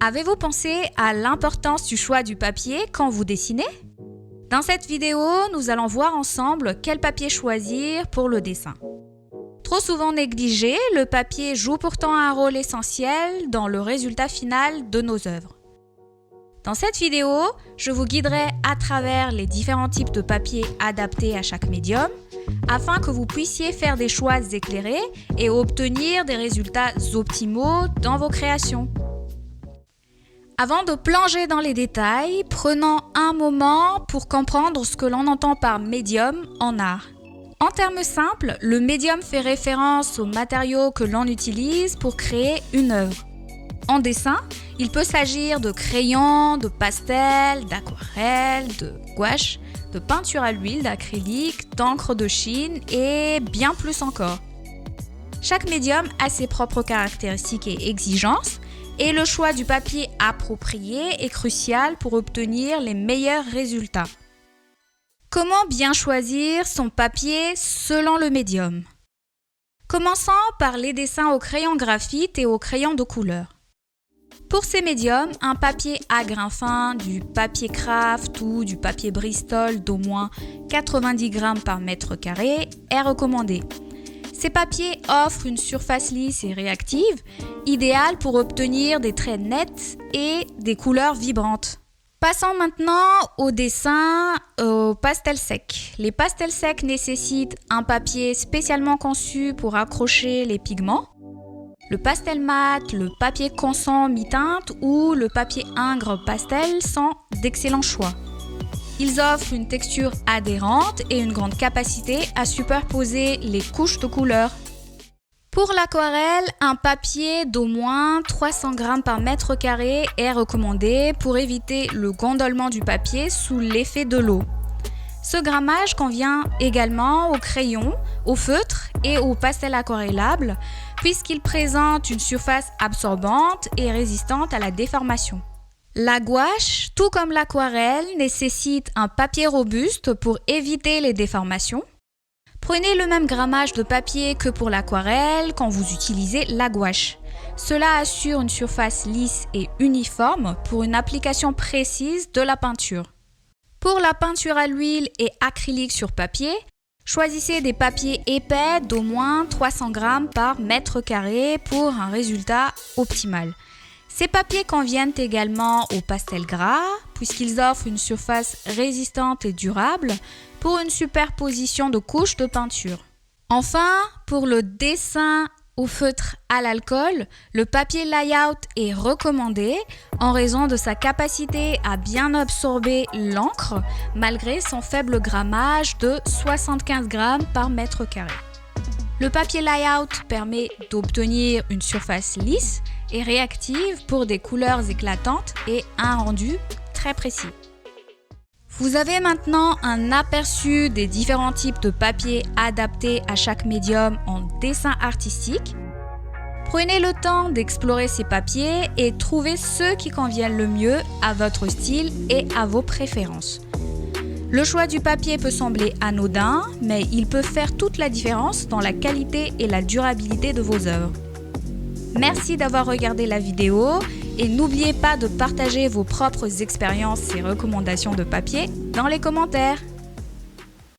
Avez-vous pensé à l'importance du choix du papier quand vous dessinez? Dans cette vidéo, nous allons voir ensemble quel papier choisir pour le dessin. Trop souvent négligé, le papier joue pourtant un rôle essentiel dans le résultat final de nos œuvres. Dans cette vidéo, je vous guiderai à travers les différents types de papier adaptés à chaque médium, afin que vous puissiez faire des choix éclairés et obtenir des résultats optimaux dans vos créations. Avant de plonger dans les détails, prenons un moment pour comprendre ce que l'on entend par médium en art. En termes simples, le médium fait référence aux matériaux que l'on utilise pour créer une œuvre. En dessin, il peut s'agir de crayons, de pastels, d'aquarelles, de gouache, de peinture à l'huile, d'acrylique, d'encre de Chine et bien plus encore. Chaque médium a ses propres caractéristiques et exigences, et le choix du papier approprié est crucial pour obtenir les meilleurs résultats. Comment bien choisir son papier selon le médium? Commençons par les dessins au crayon graphite et au crayon de couleur. Pour ces médiums, un papier à grain fin, du papier craft ou du papier Bristol d'au moins 90 grammes par mètre carré est recommandé. Ces papiers offrent une surface lisse et réactive, idéale pour obtenir des traits nets et des couleurs vibrantes. Passons maintenant au dessin au pastel sec. Les pastels secs nécessitent un papier spécialement conçu pour accrocher les pigments. Le pastel mat, le papier consent mi-teinte ou le papier ingres pastel sont d'excellents choix. Ils offrent une texture adhérente et une grande capacité à superposer les couches de couleurs. Pour l'aquarelle, un papier d'au moins 300 grammes par mètre carré est recommandé pour éviter le gondolement du papier sous l'effet de l'eau. Ce grammage convient également au crayon, au feutre et au pastel aquarellable puisqu'il présente une surface absorbante et résistante à la déformation. La gouache, tout comme l'aquarelle, nécessite un papier robuste pour éviter les déformations. Prenez le même grammage de papier que pour l'aquarelle quand vous utilisez la gouache. Cela assure une surface lisse et uniforme pour une application précise de la peinture. Pour la peinture à l'huile et acrylique sur papier, choisissez des papiers épais d'au moins 300 grammes par mètre carré pour un résultat optimal. Ces papiers conviennent également aux pastels gras puisqu'ils offrent une surface résistante et durable pour une superposition de couches de peinture. Enfin, pour le dessin au feutre à l'alcool, le papier layout est recommandé en raison de sa capacité à bien absorber l'encre malgré son faible grammage de 75 grammes par mètre carré. Le papier layout permet d'obtenir une surface lisse et réactive pour des couleurs éclatantes et un rendu très précis. Vous avez maintenant un aperçu des différents types de papier adaptés à chaque médium en dessin artistique. Prenez le temps d'explorer ces papiers et trouvez ceux qui conviennent le mieux à votre style et à vos préférences. Le choix du papier peut sembler anodin, mais il peut faire toute la différence dans la qualité et la durabilité de vos œuvres. Merci d'avoir regardé la vidéo et n'oubliez pas de partager vos propres expériences et recommandations de papier dans les commentaires.